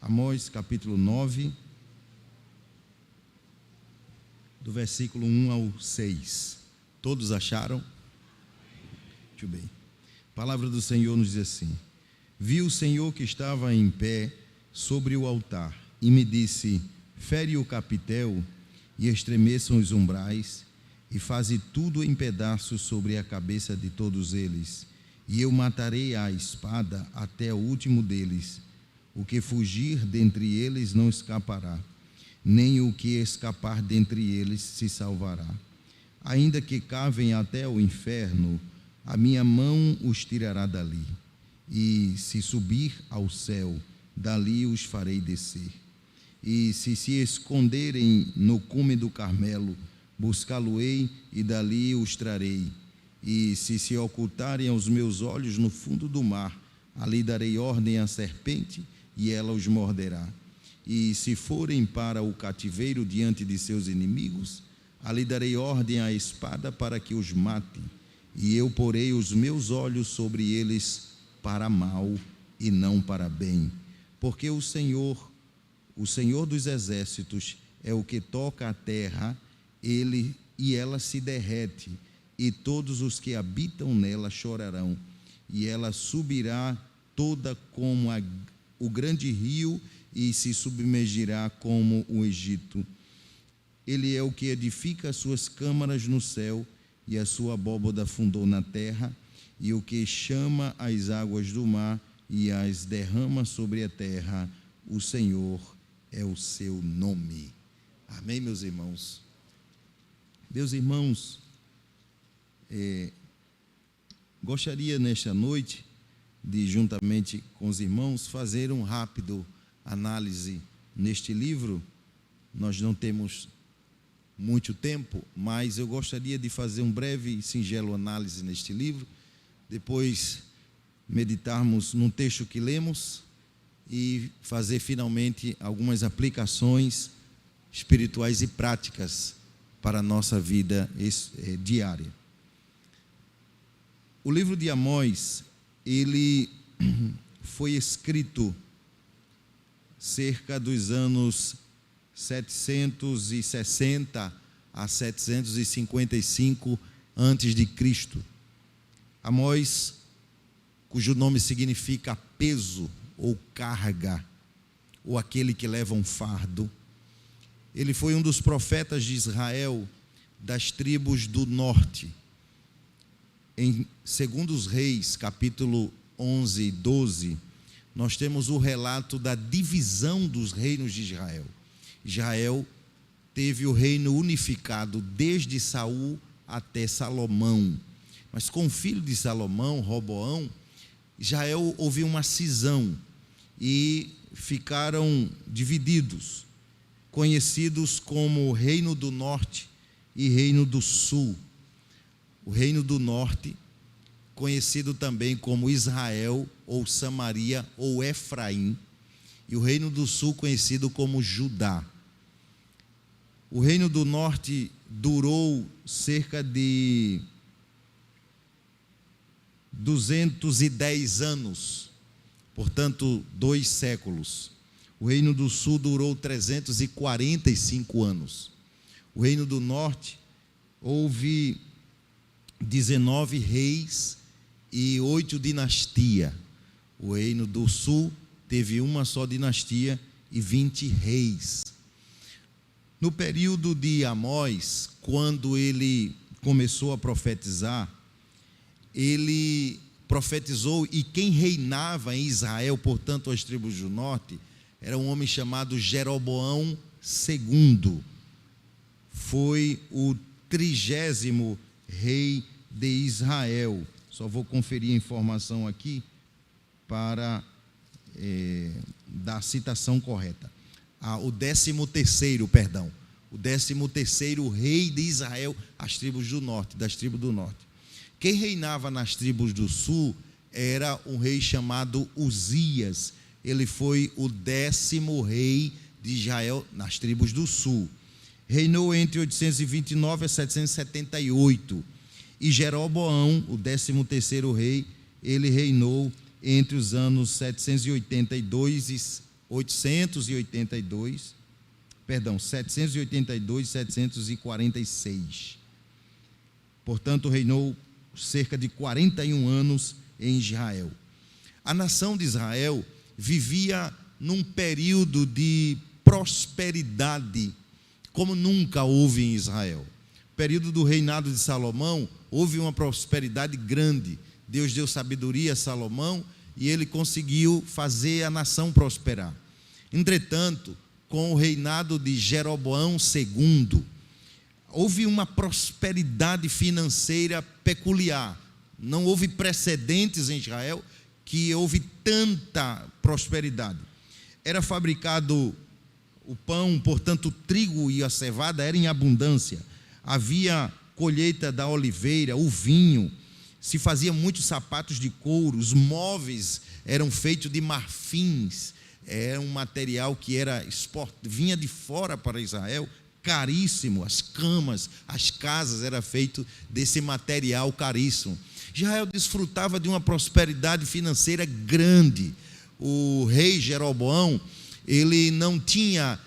Amós capítulo 9, do versículo 1 ao 6. Todos acharam? Muito bem. A palavra do Senhor nos diz assim: Vi o Senhor que estava em pé sobre o altar, e me disse: fere o capitel, e estremeçam os umbrais, e faze tudo em pedaços sobre a cabeça de todos eles, e eu matarei à espada até o último deles. O que fugir dentre eles não escapará, nem o que escapar dentre eles se salvará. Ainda que cavem até o inferno, a minha mão os tirará dali, e se subir ao céu, dali os farei descer. E se esconderem no cume do Carmelo, buscá-lo-ei e dali os trarei. E se ocultarem aos meus olhos no fundo do mar, ali darei ordem à serpente, e ela os morderá. E se forem para o cativeiro diante de seus inimigos, ali darei ordem à espada para que os mate. E eu porei os meus olhos sobre eles para mal e não para bem. Porque o Senhor dos exércitos, é o que toca a terra, e ela se derrete, e todos os que habitam nela chorarão. E ela subirá toda como o grande rio, e se submergirá como o Egito. Ele é o que edifica as suas câmaras no céu, e a sua abóbada fundou na terra, e o que chama as águas do mar e as derrama sobre a terra. O Senhor é o seu nome. Amém, meus irmãos? Meus irmãos, gostaria nesta noite de, juntamente com os irmãos, fazer um rápido análise neste livro. Nós não temos muito tempo, mas eu gostaria de fazer um breve e singelo análise neste livro, depois meditarmos num texto que lemos e fazer finalmente algumas aplicações espirituais e práticas para a nossa vida diária. O livro de Amós, ele foi escrito cerca dos anos 760 a 755 antes de Cristo. Amós, cujo nome significa peso ou carga, ou aquele que leva um fardo, ele foi um dos profetas de Israel das tribos do norte. Em 2 Reis, capítulo 11 e 12, nós temos o relato da divisão dos reinos de Israel. Israel teve o reino unificado desde Saul até Salomão. Mas com o filho de Salomão, Roboão, Israel houve uma cisão e ficaram divididos, conhecidos como Reino do Norte e Reino do Sul. O Reino do Norte, conhecido também como Israel, ou Samaria, ou Efraim, e o Reino do Sul, conhecido como Judá. O Reino do Norte durou cerca de 210 anos, portanto, 2 séculos. O Reino do Sul durou 345 anos. O Reino do Norte, houve 19 reis e 8 dinastias. O Reino do Sul teve uma só dinastia e 20 reis. No período de Amós, quando ele começou a profetizar, ele profetizou, e quem reinava em Israel, portanto as tribos do norte, era um homem chamado Jeroboão II. Foi o 30º rei de Israel. Só vou conferir a informação aqui para dar a citação correta. O 13º, perdão. O 13º rei de Israel, das tribos do norte. Quem reinava nas tribos do sul era um rei chamado Uzias. Ele foi o 10º rei de Israel nas tribos do sul. Reinou entre 829 a 778. E Jeroboão, o 13º rei, ele reinou entre os anos 782 e 782 e 746. Portanto, reinou cerca de 41 anos em Israel. A nação de Israel vivia num período de prosperidade como nunca houve em Israel. No período do reinado de Salomão, houve uma prosperidade grande. Deus deu sabedoria a Salomão e ele conseguiu fazer a nação prosperar. Entretanto, com o reinado de Jeroboão II, houve uma prosperidade financeira peculiar. Não houve precedentes em Israel que houve tanta prosperidade. Era fabricado o pão, portanto, o trigo e a cevada eram em abundância. Havia colheita da oliveira, o vinho, se fazia muitos sapatos de couro, os móveis eram feitos de marfins, era um material que vinha de fora para Israel, caríssimo. As camas, as casas eram feitas desse material caríssimo. Israel desfrutava de uma prosperidade financeira grande. O rei Jeroboão, ele não tinha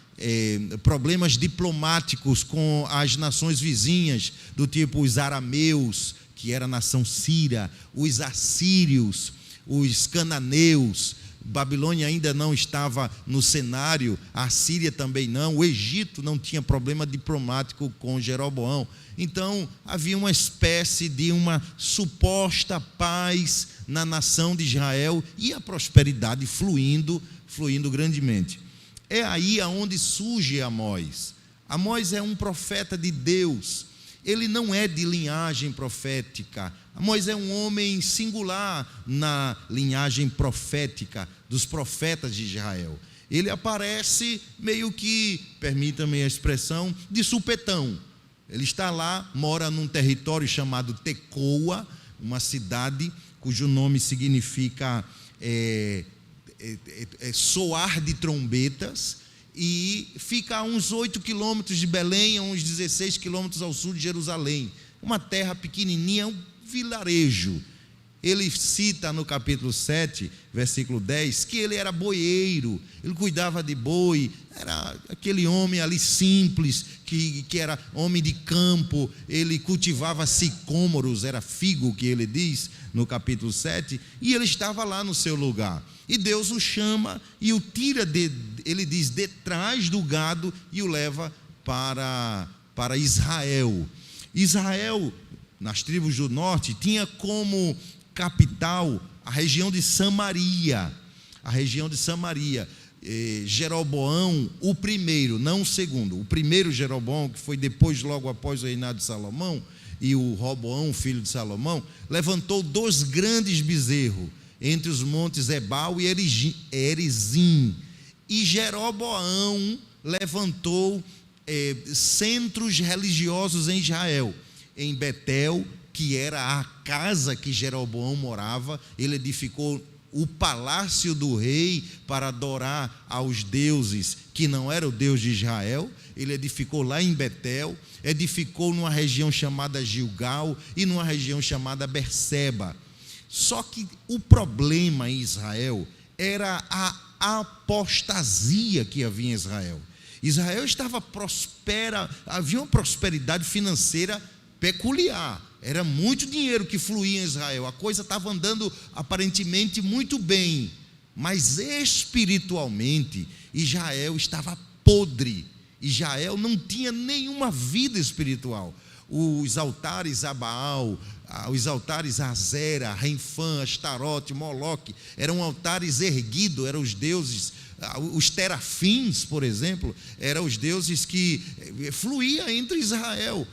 problemas diplomáticos com as nações vizinhas, do tipo os arameus, que era a nação síria, os assírios, os cananeus. Babilônia ainda não estava no cenário, a Síria também não, o Egito não tinha problema diplomático com Jeroboão. Então havia uma espécie de uma suposta paz na nação de Israel e a prosperidade fluindo grandemente. É aí aonde surge Amós. Amós é um profeta de Deus. Ele não é de linhagem profética. Amós é um homem singular na linhagem profética dos profetas de Israel. Ele aparece meio que, permita-me a expressão, de supetão. Ele está lá, mora num território chamado Tecoa, uma cidade cujo nome significa soar de trombetas, e fica a uns 8 quilômetros de Belém, a uns 16 quilômetros ao sul de Jerusalém. Uma terra pequenininha, um vilarejo. Ele cita no capítulo 7, versículo 10, que ele era boieiro, ele cuidava de boi, era aquele homem ali simples, que era homem de campo, ele cultivava sicômoros, era figo que ele diz no capítulo 7, e ele estava lá no seu lugar. E Deus o chama e o tira, ele diz, detrás do gado, e o leva para Israel. Israel, nas tribos do norte, tinha como capital a região de Samaria. A região de Samaria. Jeroboão, o primeiro, não o segundo. O primeiro Jeroboão, que foi depois, logo após o reinado de Salomão, e o Roboão, filho de Salomão, levantou 2 grandes bezerros entre os montes Ebal e Erizim. E Jeroboão levantou centros religiosos em Israel. Em Betel, que era a casa que Jeroboão morava, ele edificou o palácio do rei para adorar aos deuses que não era o Deus de Israel. Ele edificou lá em Betel, edificou numa região chamada Gilgal e numa região chamada Berseba. Só que o problema em Israel era a apostasia que havia em Israel. Israel estava prospera, havia uma prosperidade financeira peculiar. Era muito dinheiro que fluía em Israel. A coisa estava andando aparentemente muito bem. Mas espiritualmente, Israel estava podre. Israel não tinha nenhuma vida espiritual. Os altares a Baal, os altares a Azera, Renfã, Astarote, Moloque, eram altares erguidos, eram os deuses. Os terafins, por exemplo, eram os deuses que fluíam entre Israel,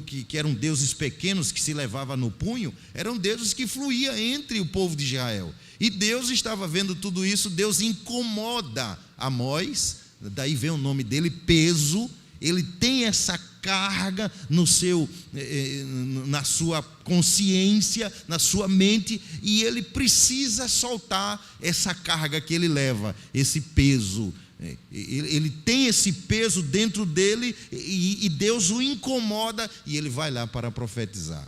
que eram deuses pequenos que se levavam no punho, eram deuses que fluíam entre o povo de Israel. E Deus estava vendo tudo isso. Deus incomoda Amós, daí vem o nome dele, peso. Ele tem essa carga na sua consciência, na sua mente, e ele precisa soltar essa carga que ele leva, esse peso. Ele tem esse peso dentro dele, e Deus o incomoda, e ele vai lá para profetizar.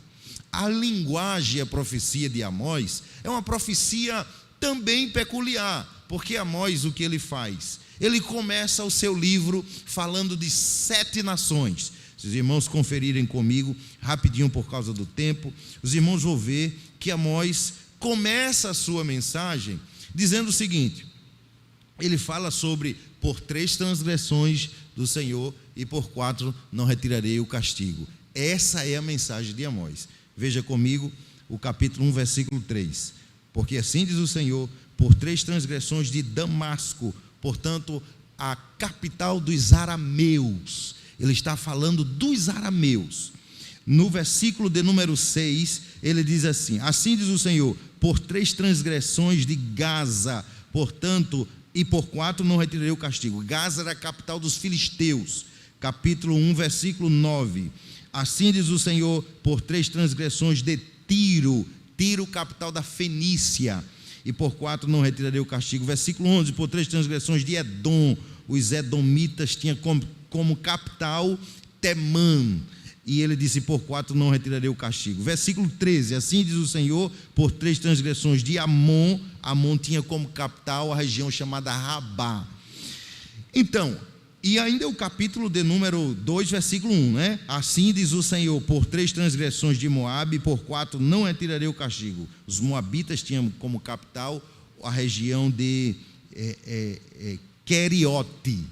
A linguagem e a profecia de Amós é uma profecia também peculiar, porque Amós, o que ele faz? Ele começa o seu livro falando de 7 nações. Se os irmãos conferirem comigo, rapidinho por causa do tempo, os irmãos vão ver que Amós começa a sua mensagem dizendo o seguinte: ele fala sobre por 3 transgressões do Senhor e por 4 não retirarei o castigo. Essa é a mensagem de Amós. Veja comigo o capítulo 1, versículo 3. Porque assim diz o Senhor, por 3 transgressões de Damasco, portanto, a capital dos arameus. Ele está falando dos arameus. No versículo de número 6, ele diz assim: assim diz o Senhor, por 3 transgressões de Gaza, portanto, e por 4 não retirarei o castigo. Gaza era a capital dos filisteus. Capítulo 1, versículo 9. Assim diz o Senhor, por 3 transgressões de Tiro, Tiro, capital da Fenícia, e por 4 não retirarei o castigo. Versículo 11, por 3 transgressões de Edom, os edomitas tinham como capital Temã, e ele disse, por 4 não retirarei o castigo. Versículo 13, assim diz o Senhor, por 3 transgressões de Amon, Amon tinha como capital a região chamada Rabá. Então, e ainda o capítulo de número 2, versículo 1, né? Assim diz o Senhor, por 3 transgressões de Moabe, por 4 não retirarei o castigo. Os moabitas tinham como capital a região de Queriote.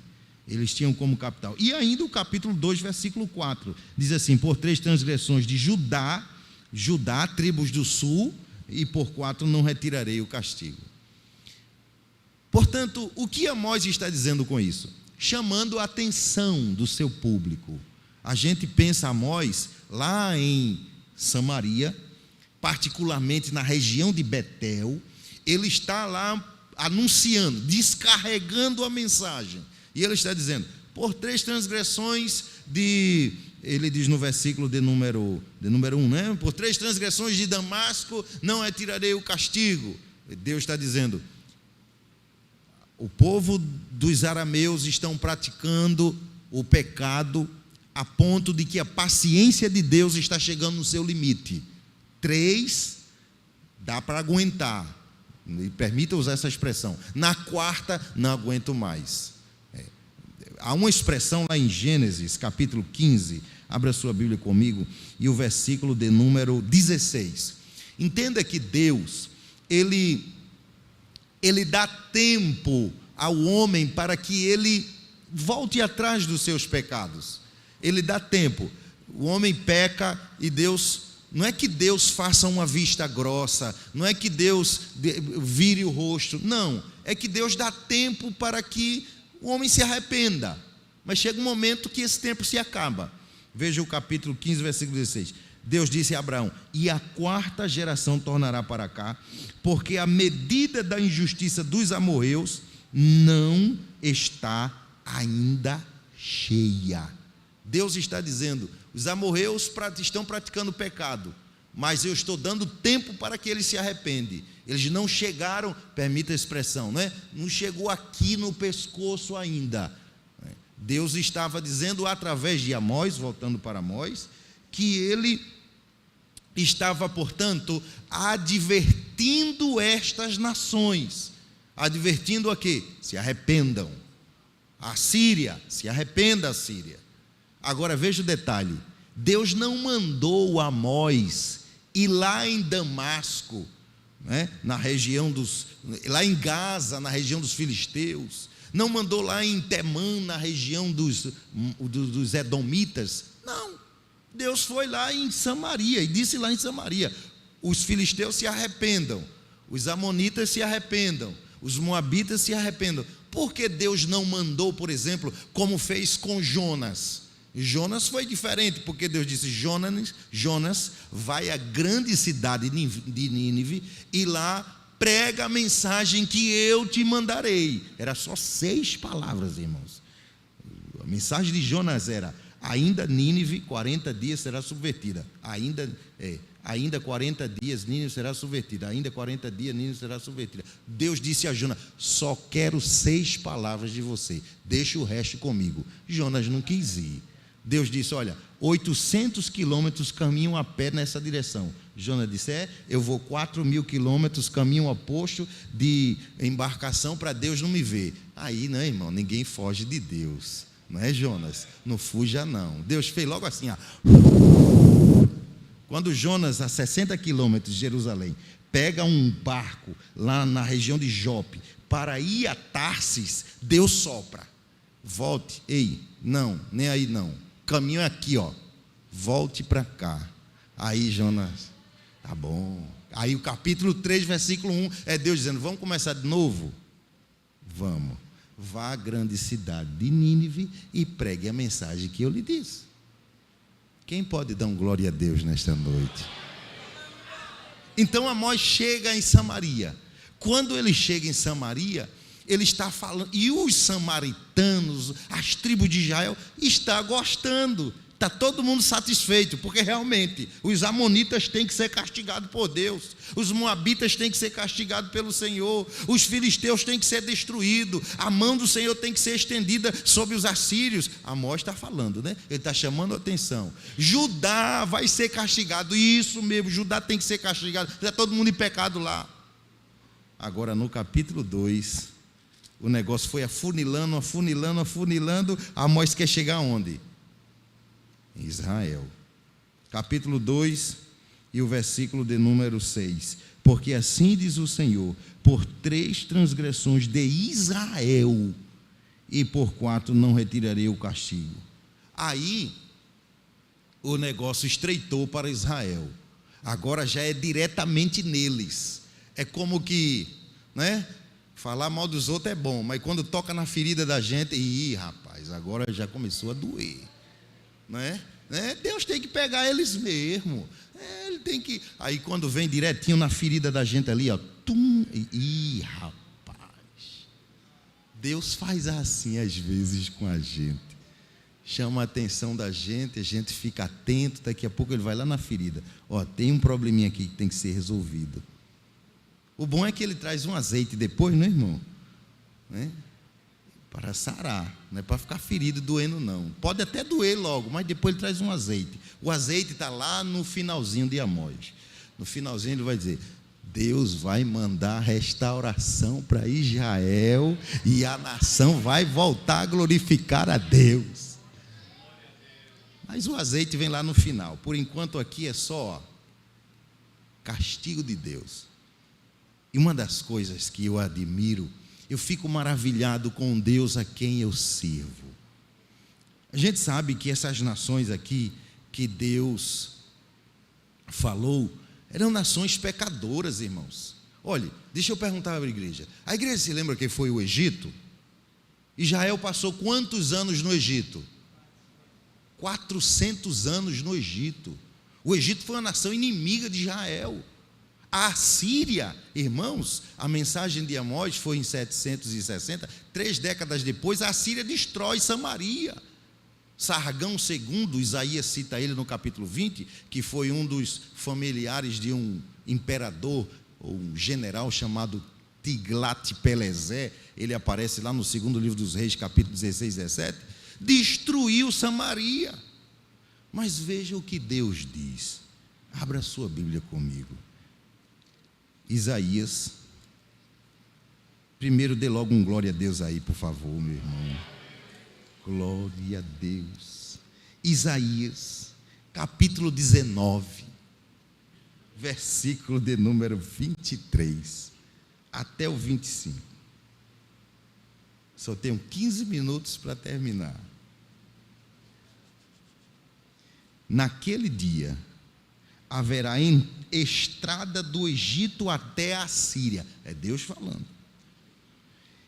Eles tinham como capital. E ainda o capítulo 2, versículo 4, diz assim, por 3 transgressões de Judá, tribos do sul, e por 4 não retirarei o castigo. Portanto, o que Amós está dizendo com isso? Chamando a atenção do seu público. A gente pensa Amós lá em Samaria, particularmente na região de Betel. Ele está lá anunciando, descarregando a mensagem. E ele está dizendo, por 3 transgressões de... Ele diz no versículo de número 1, né? Por 3 transgressões de Damasco, não retirarei o castigo. Deus está dizendo, o povo dos arameus estão praticando o pecado a ponto de que a paciência de Deus está chegando no seu limite. 3, dá para aguentar. Me permita usar essa expressão. Na 4ª, não aguento mais. Há uma expressão lá em Gênesis, capítulo 15, abra sua Bíblia comigo, e o versículo de número 16. Entenda que Deus, Ele dá tempo ao homem para que ele volte atrás dos seus pecados. Ele dá tempo. O homem peca e Deus, não é que Deus faça uma vista grossa, não é que Deus vire o rosto, não, é que Deus dá tempo para que o homem se arrependa, mas chega um momento que esse tempo se acaba. Veja o capítulo 15, versículo 16. Deus disse a Abraão, e a 4ª geração tornará para cá, porque a medida da injustiça dos amorreus não está ainda cheia. Deus está dizendo, os amorreus estão praticando pecado, mas eu estou dando tempo para que eles se arrependem. Eles não chegaram, permita a expressão, né? Não chegou aqui no pescoço ainda. Deus estava dizendo através de Amós, voltando para Amós, que ele estava, portanto, advertindo estas nações. Advertindo a quê? Se arrependam. A Síria, se arrependa a Síria. Agora veja o detalhe, Deus não mandou Amós ir lá em Damasco, né, na região lá em Gaza, na região dos filisteus, não mandou lá em Temã, na região dos edomitas, não, Deus foi lá em Samaria, e disse lá em Samaria, os filisteus se arrependam, os amonitas se arrependam, os moabitas se arrependam. Por que Deus não mandou, por exemplo, como fez com Jonas? Jonas foi diferente, porque Deus disse, Jonas, vai à grande cidade de Nínive, e lá prega a mensagem que eu te mandarei. Era só 6 palavras, irmãos. A mensagem de Jonas era, ainda Nínive, 40 dias será subvertida. Ainda 40 dias Nínive será subvertida. Ainda 40 dias Nínive será subvertida. Deus disse a Jonas, só quero 6 palavras de você. Deixa o resto comigo. Jonas não quis ir. Deus disse, olha, 800 quilômetros caminham a pé nessa direção. Jonas disse, eu vou 4.000 quilômetros, caminho oposto de embarcação para Deus não me ver. Aí, né, irmão, ninguém foge de Deus. Não é, Jonas? Não fuja, não. Deus fez logo assim, ó. Quando Jonas, a 60 quilômetros de Jerusalém, pega um barco lá na região de Jope para ir a Tarsis, Deus sopra. Volte, ei, não, nem aí não. Caminho é aqui, ó. Volte para cá. Aí Jonas, tá bom. Aí o capítulo 3, versículo 1, é Deus dizendo, vamos começar de novo? Vamos. Vá à grande cidade de Nínive e pregue a mensagem que eu lhe disse. Quem pode dar um glória a Deus nesta noite? Então Amós chega em Samaria. Quando ele chega em Samaria, ele está falando, e os samaritanos, as tribos de Israel, estão gostando. Está todo mundo satisfeito, porque realmente os amonitas têm que ser castigados por Deus, os moabitas têm que ser castigados pelo Senhor, os filisteus têm que ser destruídos, a mão do Senhor tem que ser estendida sobre os assírios. Amós está falando, né? Ele está chamando a atenção. Judá vai ser castigado, isso mesmo, Judá tem que ser castigado, está todo mundo em pecado lá. Agora no capítulo 2, o negócio foi afunilando, Amós quer chegar aonde? Israel. Capítulo 2 e o versículo de número 6. Porque assim diz o Senhor, por 3 transgressões de Israel e por 4 não retirarei o castigo. Aí o negócio estreitou para Israel. Agora já é diretamente neles. É como que, né? Falar mal dos outros é bom, mas quando toca na ferida da gente, rapaz, agora já começou a doer. Né? Deus tem que pegar eles mesmo. Ele tem que. Aí quando vem direitinho na ferida da gente ali, ó, rapaz, Deus faz assim às vezes com a gente. Chama a atenção da gente, a gente fica atento, daqui a pouco ele vai lá na ferida. Ó, tem um probleminha aqui que tem que ser resolvido. O bom é que ele traz um azeite depois, né, irmão? Né? Para sarar, não é para ficar ferido, doendo não. Pode até doer logo, mas depois ele traz um azeite. O azeite está lá no finalzinho de Amós. No finalzinho ele vai dizer, Deus vai mandar restauração para Israel e a nação vai voltar a glorificar a Deus. Mas o azeite vem lá no final. Por enquanto aqui é só castigo de Deus. E uma das coisas que eu admiro, eu fico maravilhado com Deus a quem eu sirvo. A gente sabe que essas nações aqui, que Deus falou, eram nações pecadoras, irmãos. Olha, deixa eu perguntar à igreja. A igreja se lembra que foi o Egito? Israel passou quantos anos no Egito? 400 anos no Egito. O Egito foi uma nação inimiga de Israel. A Síria, irmãos, a mensagem de Amós foi em 760, 3 décadas depois, a Síria destrói Samaria. Sargão II, Isaías cita ele no capítulo 20, que foi um dos familiares de um imperador, ou um general chamado Tiglat-Pileser, ele aparece lá no segundo livro dos Reis, capítulo 16, 17, destruiu Samaria. Mas veja o que Deus diz. Abra a sua Bíblia comigo. Isaías, primeiro dê logo um glória a Deus aí, por favor, meu irmão. Glória a Deus. Isaías, capítulo 19, versículo de número 23 até o 25. Só tenho 15 minutos para terminar. Naquele dia haverá estrada do Egito até a Síria. É Deus falando.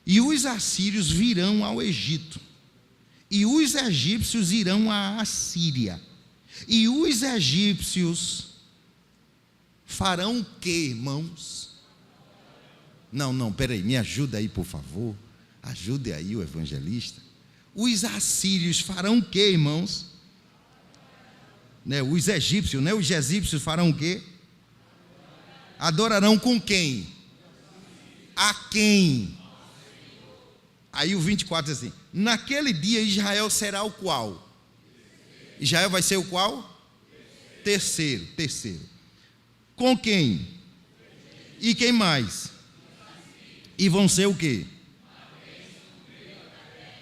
E os assírios virão ao Egito, e os egípcios irão à Assíria. E os egípcios farão o quê, irmãos? Não, peraí, me ajuda aí, por favor. Ajude aí o evangelista. Os assírios farão o quê, irmãos? Os egípcios, Os egípcios farão o quê? Adorarão com quem? A quem? Aí o 24 diz assim: naquele dia Israel será o qual? Israel vai ser o qual? Terceiro. Com quem? E quem mais? E vão ser o quê?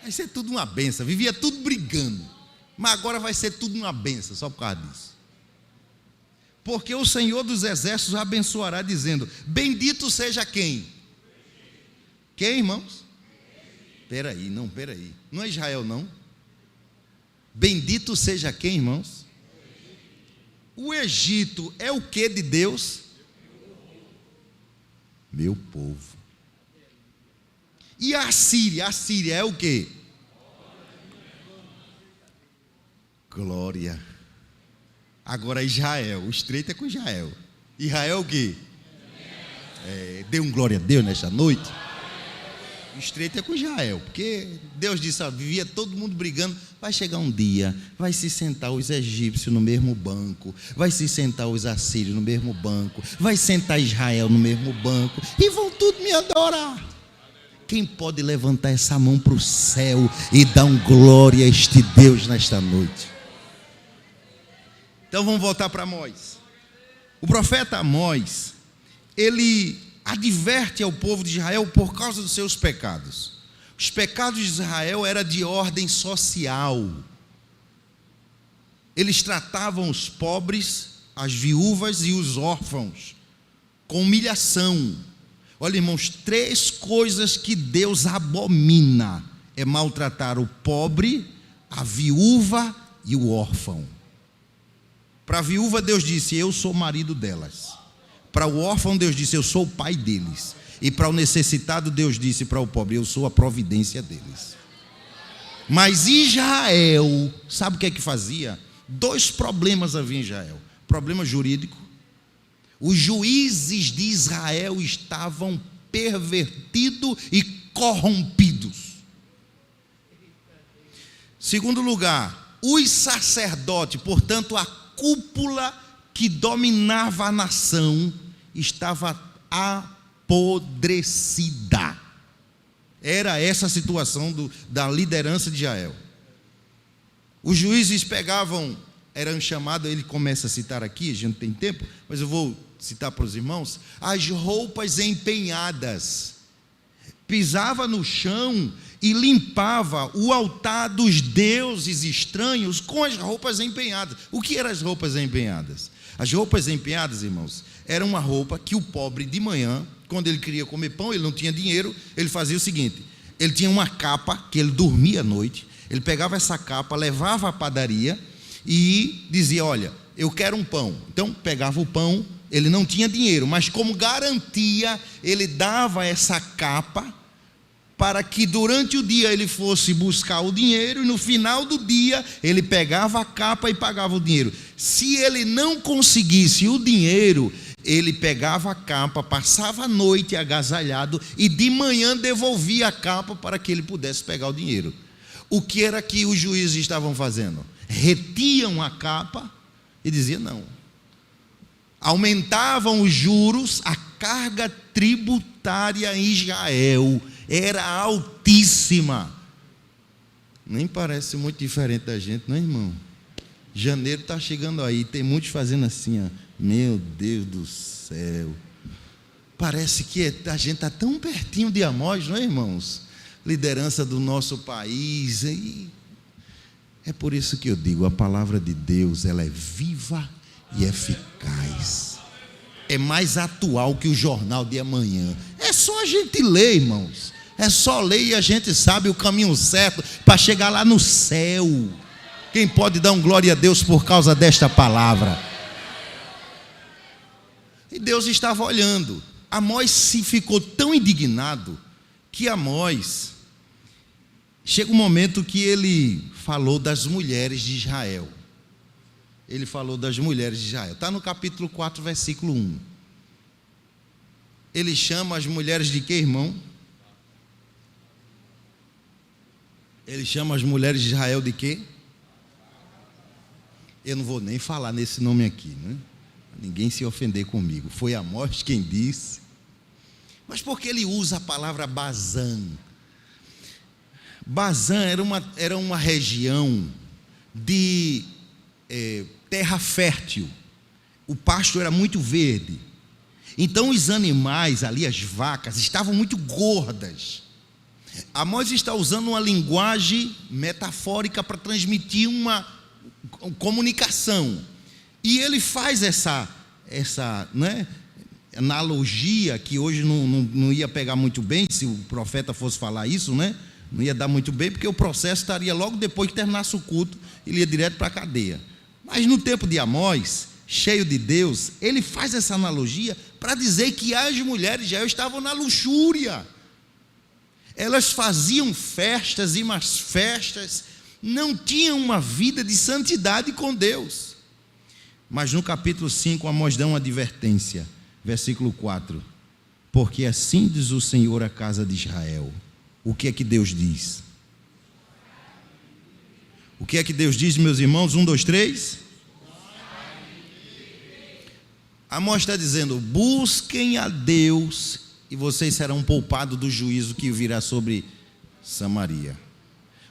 Vai ser tudo uma benção. Vivia tudo brigando, mas agora vai ser tudo uma benção, só por causa disso. Porque o Senhor dos Exércitos abençoará, dizendo: bendito seja quem? Quem, irmãos? Peraí. Não é Israel, não. Bendito seja quem, irmãos? O Egito é o que de Deus? Meu povo. E a Síria? A Síria é o que? Glória. Agora Israel, o estreito é com Israel. Israel é o quê? Dê um glória a Deus nesta noite. O estreito é com Israel, porque Deus disse, vivia todo mundo brigando. Vai chegar um dia, vai se sentar os egípcios no mesmo banco, vai se sentar os assírios no mesmo banco, vai sentar Israel no mesmo banco, e vão tudo me adorar. Quem pode levantar essa mão para o céu e dar um glória a este Deus nesta noite? Então vamos voltar para Amós. O profeta Amós, ele adverte ao povo de Israel por causa dos seus pecados. Os pecados de Israel eram de ordem social. Eles tratavam os pobres, as viúvas e os órfãos com humilhação. Olha, irmãos, 3 coisas que Deus abomina: é maltratar o pobre, a viúva e o órfão. Para a viúva, Deus disse: eu sou marido delas. Para o órfão, Deus disse: eu sou o pai deles. E para o necessitado, Deus disse para o pobre: eu sou a providência deles. Mas Israel, sabe o que é que fazia? 2 problemas havia em Israel. Problema jurídico. Os juízes de Israel estavam pervertidos e corrompidos. Segundo lugar, os sacerdotes, portanto a cúpula que dominava a nação, estava apodrecida. Era essa a situação da liderança de Israel. Os juízes pegavam, eram chamados, ele começa a citar aqui, a gente não tem tempo, mas eu vou citar para os irmãos, as roupas empenhadas. Pisava no chão e limpava o altar dos deuses estranhos com as roupas empenhadas. O que eram as roupas empenhadas? As roupas empenhadas, irmãos, era uma roupa que o pobre de manhã, quando ele queria comer pão, ele não tinha dinheiro, ele fazia o seguinte: ele tinha uma capa que ele dormia à noite, ele pegava essa capa, levava à padaria e dizia: olha, eu quero um pão. Então pegava o pão, ele não tinha dinheiro, mas como garantia, ele dava essa capa para que durante o dia ele fosse buscar o dinheiro, e no final do dia ele pegava a capa e pagava o dinheiro. Se ele não conseguisse o dinheiro, ele pegava a capa, passava a noite agasalhado e de manhã devolvia a capa para que ele pudesse pegar o dinheiro. O que era que os juízes estavam fazendo? Retiam a capa e diziam não. Aumentavam os juros, a carga tributária em Israel era altíssima. Nem parece muito diferente da gente, não é, irmão? Janeiro está chegando aí, tem muitos fazendo assim, ó. Meu Deus do céu. Parece que a gente está tão pertinho de Amós, não é, irmãos? Liderança do nosso país. E é por isso que eu digo, a palavra de Deus, ela é viva e eficaz. É mais atual que o jornal de amanhã. É só a gente ler, irmãos. É só ler e a gente sabe o caminho certo para chegar lá no céu. Quem pode dar um glória a Deus por causa desta palavra? E Deus estava olhando. Amós se ficou tão indignado que Amós, chega um momento que ele falou das mulheres de Israel. Ele falou das mulheres de Israel. Está no capítulo 4, versículo 1. Ele chama as mulheres de quê, irmão? Ele chama as mulheres de Israel de quê? Eu não vou nem falar nesse nome aqui, né? Ninguém se ofender comigo. Foi Amós quem disse. Mas por que ele usa a palavra Bazã? Bazã era uma região de terra fértil. O pasto era muito verde. Então os animais ali, as vacas, estavam muito gordas. Amós está usando uma linguagem metafórica para transmitir uma comunicação. E ele faz essa né, analogia que hoje não ia pegar muito bem, se o profeta fosse falar isso, né? Não ia dar muito bem, porque o processo estaria logo depois que terminasse o culto, ele ia direto para a cadeia. Mas no tempo de Amós, cheio de Deus, ele faz essa analogia para dizer que as mulheres já estavam na luxúria. Elas faziam festas e mais festas, não tinham uma vida de santidade com Deus. Mas no capítulo 5, Amós dá uma advertência, versículo 4. Porque assim diz o Senhor à casa de Israel. O que é que Deus diz? O que é que Deus diz, meus irmãos? 1, 2, 3. Amós está dizendo: busquem a Deus e vocês serão poupados do juízo que virá sobre Samaria.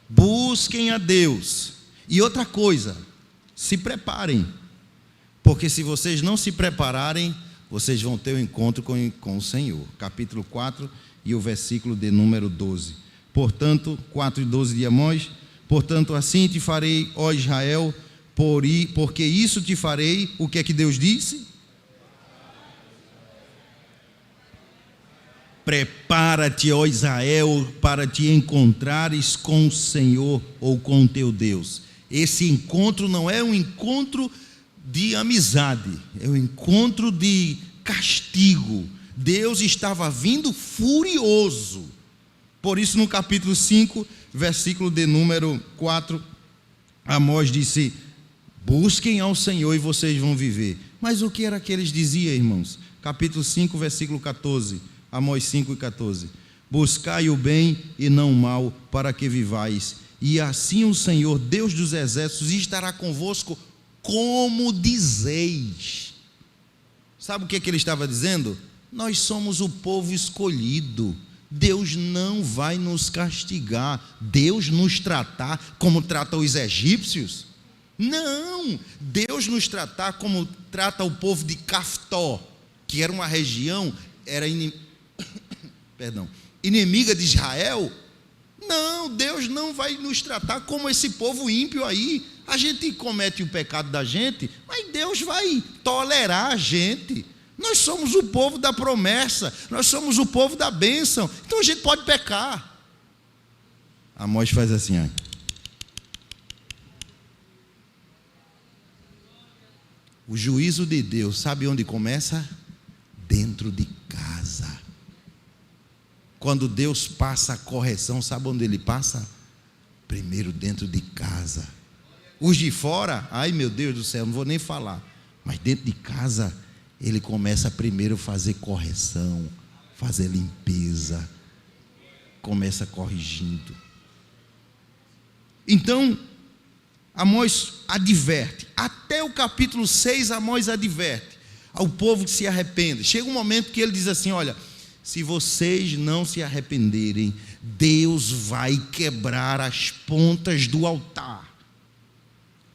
Busquem a Deus. E outra coisa, se preparem, porque se vocês não se prepararem, vocês vão ter um encontro com o Senhor. Capítulo 4 e o versículo de número 12. Portanto, 4 e 12 de Amós: portanto, assim te farei, ó Israel, porque isso te farei. O que é que Deus disse? Prepara-te, ó Israel, para te encontrares com o Senhor ou com o teu Deus. Esse encontro não é um encontro de amizade, é um encontro de castigo. Deus estava vindo furioso. Por isso, no capítulo 5, versículo de número 4, Amós disse: busquem ao Senhor e vocês vão viver. Mas o que era que eles diziam, irmãos? Capítulo 5, versículo 14. Amós 5 e 14. Buscai o bem e não o mal, para que vivais, e assim o Senhor, Deus dos exércitos, estará convosco, como dizeis. Sabe o que ele estava dizendo? Nós somos o povo escolhido. Deus não vai nos castigar, Deus nos tratar como trata os egípcios. Não, Deus nos tratar como trata o povo de Caftó, que era uma região, inimiga de Israel. Não, Deus não vai nos tratar como esse povo ímpio aí. A gente comete o pecado da gente, mas Deus vai tolerar a gente. Nós somos o povo da promessa, nós somos o povo da bênção, então a gente pode pecar. Amós faz assim, ó. O juízo de Deus, sabe onde começa? Dentro de casa. Quando Deus passa a correção, sabe onde ele passa? Primeiro dentro de casa. Os de fora, ai meu Deus do céu, não vou nem falar. Mas dentro de casa, ele começa primeiro a fazer correção, fazer limpeza. Começa corrigindo. Então, Amós adverte. Até o capítulo 6, Amós adverte ao povo que se arrepende. Chega um momento que ele diz assim: olha, se vocês não se arrependerem, Deus vai quebrar as pontas do altar.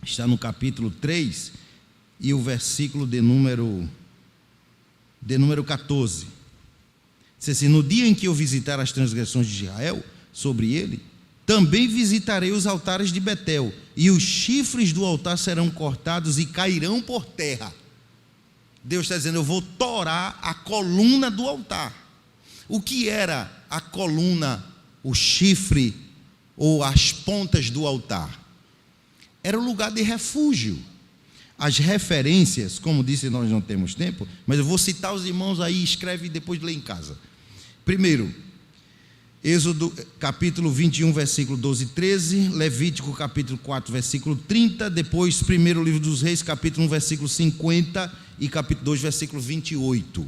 Está no capítulo 3 e o versículo de número 14. Diz assim: no dia em que eu visitar as transgressões de Israel sobre ele, também visitarei os altares de Betel, e os chifres do altar serão cortados e cairão por terra. Deus está dizendo: eu vou torar a coluna do altar. O que era a coluna, o chifre ou as pontas do altar? Era o lugar de refúgio. As referências, como disse, nós não temos tempo, mas eu vou citar os irmãos aí, escreve e depois lê em casa. Primeiro, Êxodo capítulo 21, versículo 12 e 13, Levítico capítulo 4, versículo 30, depois primeiro livro dos Reis, capítulo 1, versículo 50 e capítulo 2, versículo 28.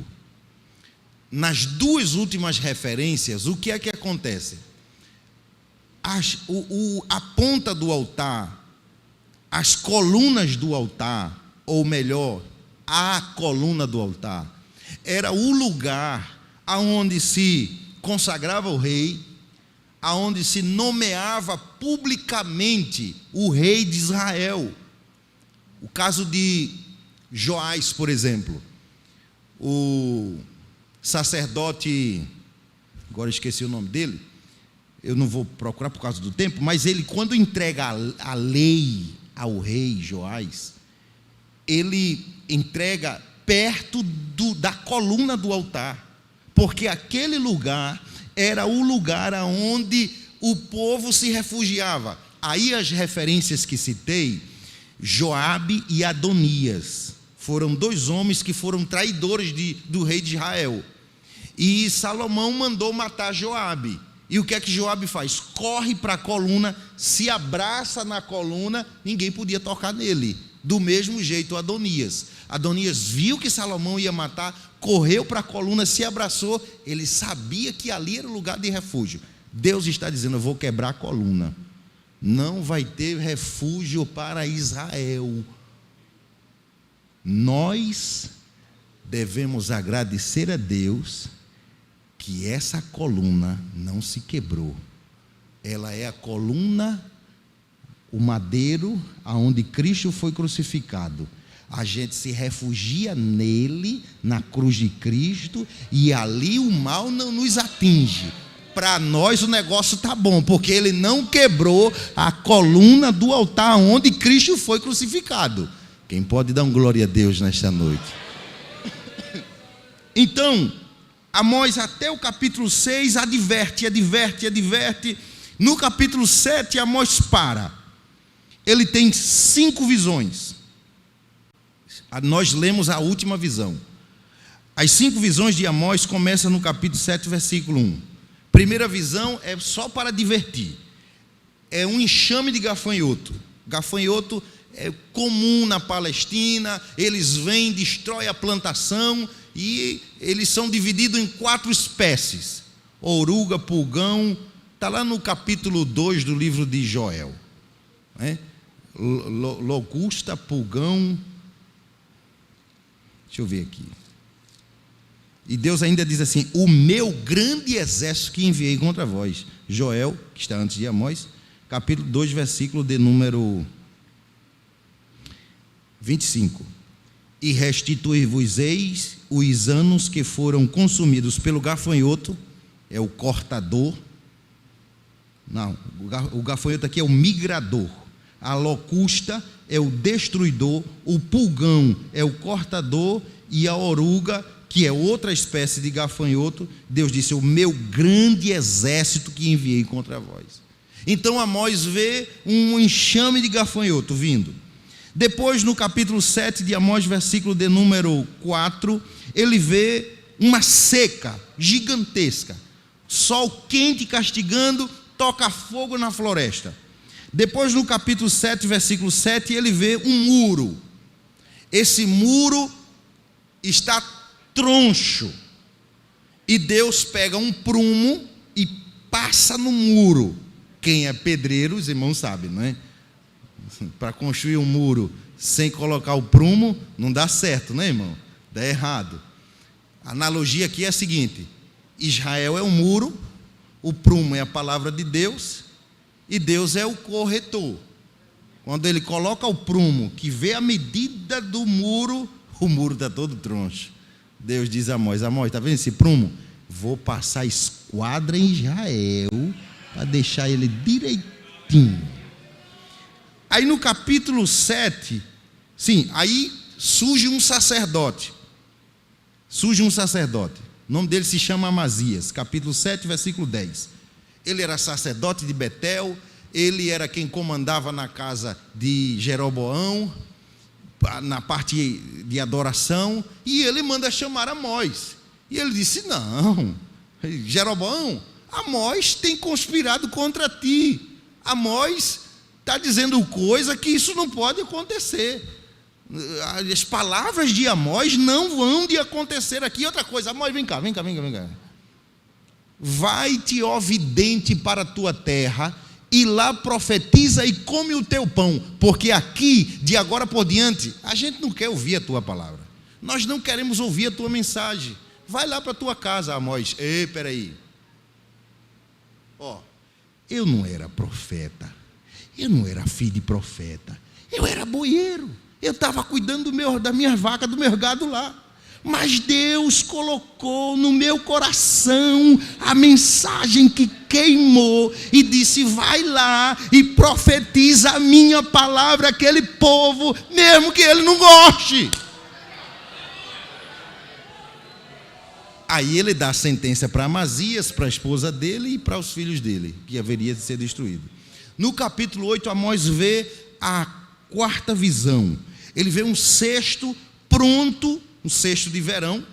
Nas duas últimas referências, o que é que acontece? A ponta do altar, as colunas do altar, ou melhor, a coluna do altar, era o lugar aonde se consagrava o rei, aonde se nomeava publicamente o rei de Israel. O caso de Joás, por exemplo, o sacerdote, agora esqueci o nome dele, eu não vou procurar por causa do tempo, mas ele, quando entrega a lei ao rei Joás, ele entrega perto da coluna do altar, porque aquele lugar era o lugar onde o povo se refugiava. Aí as referências que citei, Joabe e Adonias, foram dois homens que foram traidores do rei de Israel. E Salomão mandou matar Joabe. E o que é que Joabe faz? Corre para a coluna, se abraça na coluna, ninguém podia tocar nele. Do mesmo jeito Adonias. Adonias viu que Salomão ia matar, correu para a coluna, se abraçou, ele sabia que ali era o lugar de refúgio. Deus está dizendo: eu vou quebrar a coluna. Não vai ter refúgio para Israel. Nós devemos agradecer a Deus que essa coluna não se quebrou. Ela é a coluna, o madeiro aonde Cristo foi crucificado. A gente se refugia nele, na cruz de Cristo, e ali o mal não nos atinge. Para nós o negócio está bom, porque ele não quebrou a coluna do altar onde Cristo foi crucificado. Quem pode dar um glória a Deus nesta noite? Então, Amós até o capítulo 6 adverte. No capítulo 7 Amós para. Ele tem 5 visões. Nós lemos a última visão. As 5 visões de Amós começam no capítulo 7, versículo 1. Primeira visão é só para divertir. É um enxame de gafanhoto. Gafanhoto é comum na Palestina. Eles vêm, destroem a plantação e eles são divididos em 4 espécies. Oruga, pulgão, está lá no capítulo 2 do livro de Joel. Locusta, pulgão. Deixa eu ver aqui. E Deus ainda diz assim: o meu grande exército que enviei contra vós. Joel, que está antes de Amós, capítulo 2, versículo de número 25. E restituir-vos-eis os anos que foram consumidos pelo gafanhoto, é o cortador. Não, o gafanhoto aqui é o migrador. A locusta é o destruidor. O pulgão é o cortador. E a oruga, que é outra espécie de gafanhoto, Deus disse: o meu grande exército que enviei contra vós. Então Amós vê um enxame de gafanhoto vindo. Depois, no capítulo 7 de Amós, versículo de número 4, ele vê uma seca gigantesca, sol quente castigando, toca fogo na floresta. Depois, no capítulo 7, versículo 7, ele vê um muro. Esse muro está troncho, e Deus pega um prumo e passa no muro. Quem é pedreiro, os irmãos sabem, não é? Para construir um muro sem colocar o prumo, não dá certo, né, irmão? Dá errado. A analogia aqui é a seguinte: Israel é o muro, o prumo é a palavra de Deus, e Deus é o corretor. Quando ele coloca o prumo, que vê a medida do muro, o muro está todo troncho. Deus diz a Amós: Amós, está vendo esse prumo? Vou passar esquadra em Israel para deixar ele direitinho. Aí no capítulo 7, sim, aí surge um sacerdote. O nome dele se chama Amazias, capítulo 7, versículo 10. Ele era sacerdote de Betel, ele era quem comandava na casa de Jeroboão, na parte de adoração, e ele manda chamar Amós. E ele disse: não, Jeroboão, Amós tem conspirado contra ti. Amós está dizendo coisa que isso não pode acontecer. As palavras de Amós não vão de acontecer aqui. Outra coisa, Amós, vem cá. Vai-te, ó vidente, para a tua terra, e lá profetiza e come o teu pão, porque aqui, de agora por diante, a gente não quer ouvir a tua palavra. Nós não queremos ouvir a tua mensagem. Vai lá para a tua casa, Amós. Ei, peraí. Eu não era profeta. Eu não era filho de profeta. Eu era boieiro. Eu estava cuidando da minha vaca, do meu gado lá. Mas Deus colocou no meu coração a mensagem que queimou e disse: vai lá e profetiza a minha palavra àquele povo, mesmo que ele não goste. Aí ele dá a sentença para Amazias, para a esposa dele e para os filhos dele, que haveria de ser destruído. No capítulo 8, Amós vê a quarta visão. Ele vê um cesto pronto, um cesto de verão,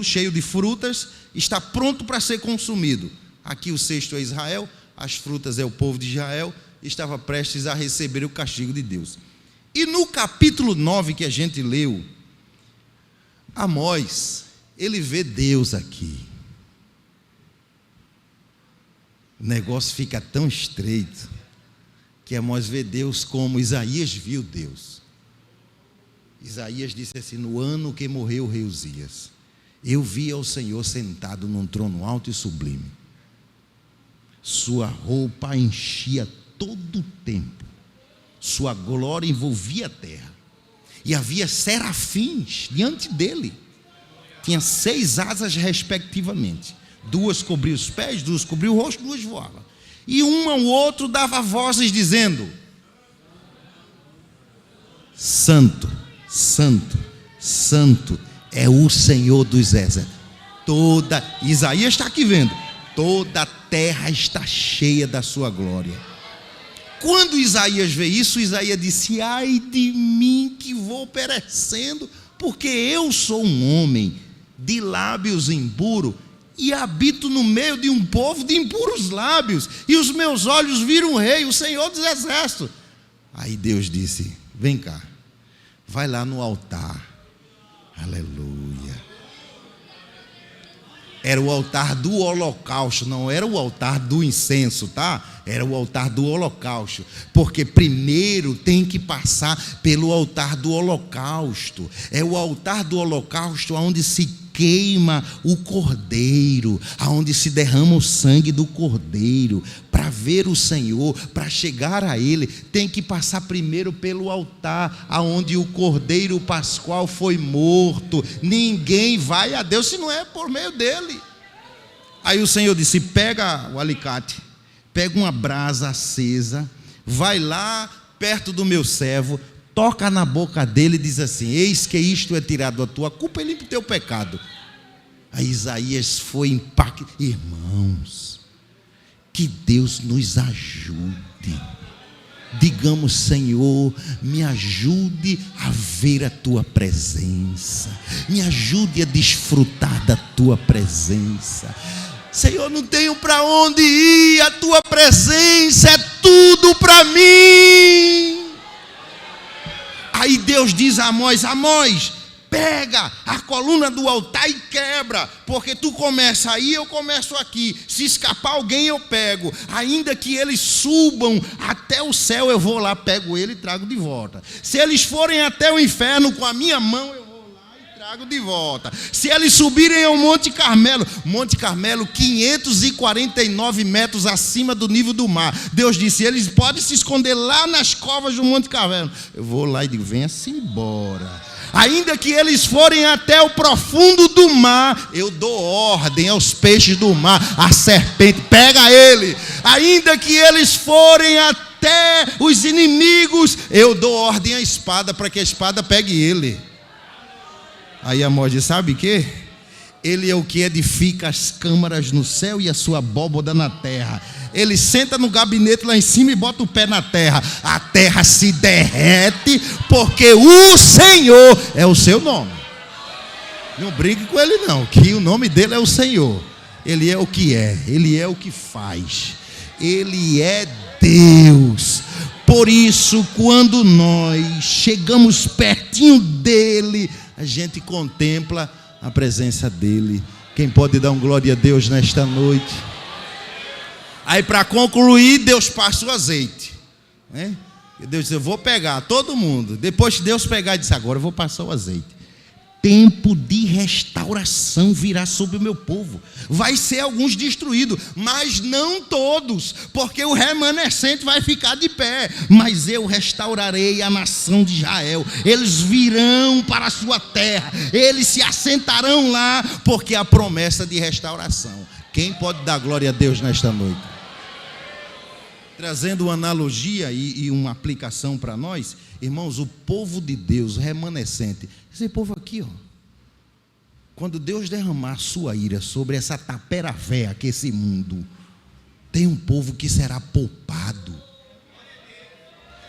cheio de frutas, está pronto para ser consumido. Aqui o cesto é Israel, as frutas é o povo de Israel, estava prestes a receber o castigo de Deus. E no capítulo 9 que a gente leu, Amós, ele vê Deus aqui. O negócio fica tão estreito que Amós vê Deus como Isaías viu Deus. Isaías disse assim: no ano que morreu o rei Uzias, eu vi ao Senhor sentado num trono alto e sublime. Sua roupa enchia todo o templo, sua glória envolvia a terra, e havia serafins diante dele. Tinha 6 asas respectivamente, 2 cobriam os pés, 2 cobriam o rosto, 2 voavam. E um ao outro dava vozes dizendo: Santo, Santo, Santo é o Senhor dos exércitos. Isaías está aqui vendo, toda a terra está cheia da sua glória. Quando Isaías vê isso, Isaías disse: ai de mim que vou perecendo, porque eu sou um homem de lábios impuros e habito no meio de um povo de impuros lábios, e os meus olhos viram o rei, o Senhor dos exércitos. Aí Deus disse: vem cá, vai lá no altar. Aleluia. Era o altar do holocausto, não era o altar do incenso, tá? Era o altar do holocausto, porque primeiro tem que passar pelo altar do holocausto. É o altar do holocausto onde se queima o cordeiro, aonde se derrama o sangue do cordeiro. Para ver o Senhor, para chegar a Ele, tem que passar primeiro pelo altar, aonde o cordeiro pascual foi morto. Ninguém vai a Deus se não é por meio dele. Aí o Senhor disse: pega o alicate, pega uma brasa acesa, vai lá perto do meu servo, toca na boca dele e diz assim: eis que isto é tirado da tua culpa e limpa o teu pecado. Aí Isaías foi impactado. Irmãos, que Deus nos ajude. Digamos: Senhor, me ajude a ver a tua presença, me ajude a desfrutar da tua presença. Senhor, não tenho para onde ir, a tua presença é tudo para mim. Aí Deus diz a Amós: Amós, pega a coluna do altar e quebra, porque tu começa aí, eu começo aqui. Se escapar alguém, eu pego. Ainda que eles subam até o céu, eu vou lá, pego ele e trago de volta. Se eles forem até o inferno, com a minha mão eu vou lá e trago de volta. Se eles subirem ao Monte Carmelo, 549 metros acima do nível do mar, Deus disse: eles podem se esconder lá nas covas do Monte Carmelo. Eu vou lá e digo: venha-se embora. Ainda que eles forem até o profundo do mar, eu dou ordem aos peixes do mar, a serpente, pega ele. Ainda que eles forem até os inimigos, eu dou ordem à espada, para que a espada pegue ele. Aí Amós diz: sabe o que? Ele é o que edifica as câmaras no céu e a sua abóboda na terra. Ele senta no gabinete lá em cima e bota o pé na terra. A terra se derrete, porque o Senhor é o seu nome. Não brinque com ele não, que o nome dele é o Senhor. Ele é o que é, ele é o que faz. Ele é Deus. Por isso, quando nós chegamos pertinho dele, a gente contempla a presença dele. Quem pode dar um glória a Deus nesta noite? Aí, para concluir, Deus passa o azeite, né? E Deus diz: eu vou pegar todo mundo. Depois que Deus pegar, disse: agora eu vou passar o azeite. tempo de restauração virá sobre o meu povo. Vai ser alguns destruídos, mas não todos, porque o remanescente vai ficar de pé. Mas eu restaurarei a nação de Israel. Eles virão para a sua terra, eles se assentarão lá, porque há promessa de restauração. Quem pode dar glória a Deus nesta noite? Trazendo uma analogia e uma aplicação para nós, irmãos, o povo de Deus remanescente, esse povo aqui, ó, quando Deus derramar a sua ira sobre essa tapera véia que é esse mundo, tem um povo que será poupado.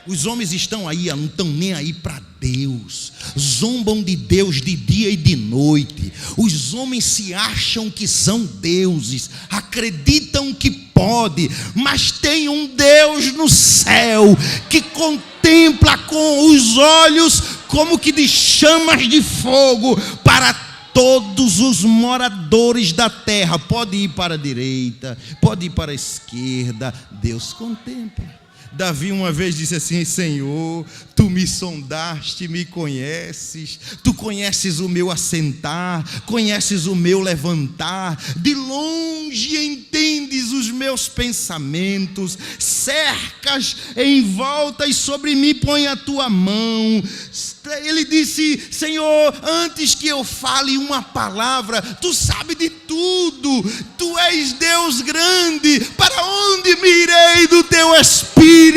Os homens estão aí, não estão nem aí para Deus, zombam de Deus de dia e de noite. Os homens se acham que são deuses, acreditam que pode, mas tem um Deus no céu que contempla com os olhos como que de chamas de fogo para todos os moradores da terra. Pode ir para a direita, pode ir para a esquerda, Deus contempla. Davi uma vez disse assim: Senhor, tu me sondaste, me conheces, tu conheces o meu assentar, conheces o meu levantar, de longe entendes os meus pensamentos, cercas em volta e sobre mim põe a tua mão. Ele disse: Senhor, antes que eu fale uma palavra, tu sabes de tudo, tu és Deus grande, para onde me irei do teu Espírito?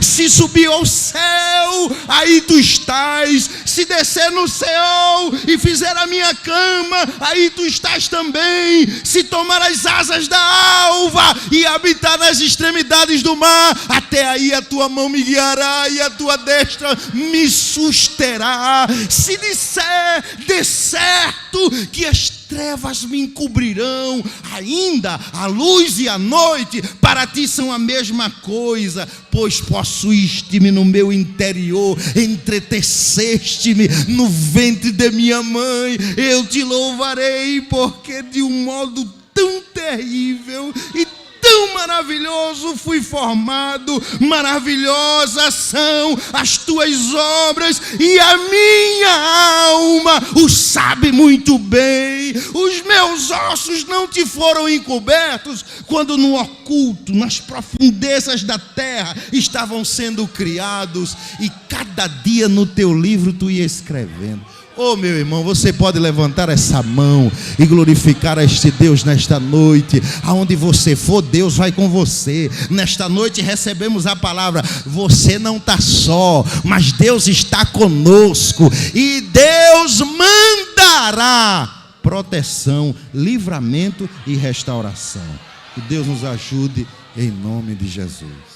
Se subir ao céu, aí tu estás. Se descer no céu e fizer a minha cama, aí tu estás também. Se tomar as asas da alva e habitar nas extremidades do mar, até aí a tua mão me guiará e a tua destra me susterá. Se disser de certo que as trevas me encobrirão, ainda a luz e a noite para ti são a mesma coisa, pois possuíste-me no meu interior, entreteceste-me no ventre de minha mãe. Eu te louvarei, porque de um modo tão terrível e tão maravilhoso fui formado. Maravilhosas são as tuas obras, e a minha alma o sabe muito bem. Os meus ossos não te foram encobertos, quando no oculto, nas profundezas da terra, estavam sendo criados, e cada dia no teu livro tu ia escrevendo. Oh, meu irmão, você pode levantar essa mão e glorificar a este Deus nesta noite. Aonde você for, Deus vai com você. Nesta noite recebemos a palavra: você não está só, mas Deus está conosco, e Deus mandará proteção, livramento e restauração. Que Deus nos ajude em nome de Jesus.